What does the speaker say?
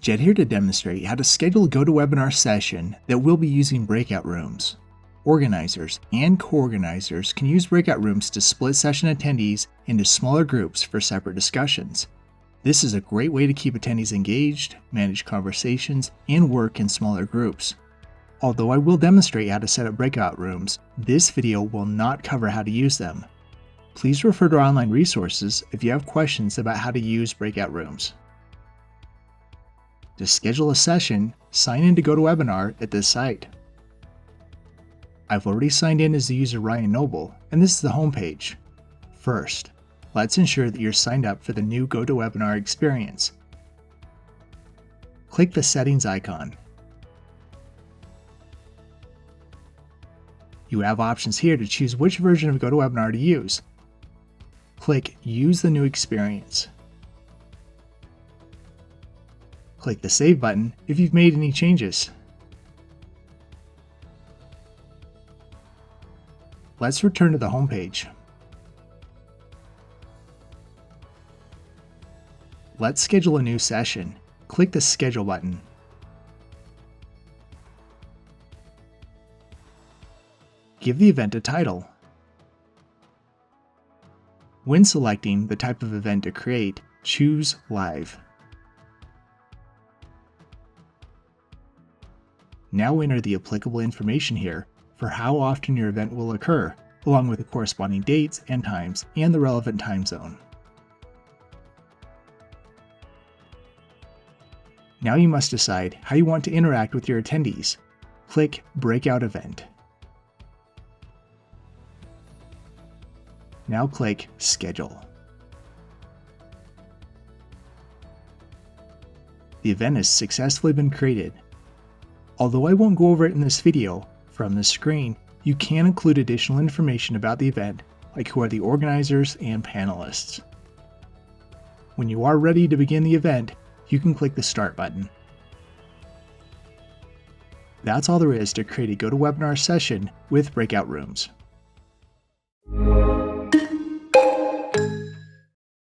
Jed here to demonstrate how to schedule a GoToWebinar session that will be using breakout rooms. Organizers and co-organizers can use breakout rooms to split session attendees into smaller groups for separate discussions. This is a great way to keep attendees engaged, manage conversations, and work in smaller groups. Although I will demonstrate how to set up breakout rooms, this video will not cover how to use them. Please refer to our online resources if you have questions about how to use breakout rooms. To schedule a session, sign in to GoToWebinar at this site. I've already signed in as the user Ryan Noble, and this is the homepage. First, let's ensure that you're signed up for the new GoToWebinar experience. Click the Settings icon. You have options here to choose which version of GoToWebinar to use. Click Use the new experience. Click the Save button if you've made any changes. Let's return to the homepage. Let's schedule a new session. Click the Schedule button. Give the event a title. When selecting the type of event to create, choose Live. Now enter the applicable information here for how often your event will occur, along with the corresponding dates and times and the relevant time zone. Now you must decide how you want to interact with your attendees. Click Breakout Event. Now click Schedule. The event has successfully been created. Although I won't go over it in this video, from the screen, you can include additional information about the event, like who are the organizers and panelists. When you are ready to begin the event, you can click the Start button. That's all there is to create a GoToWebinar session with breakout rooms.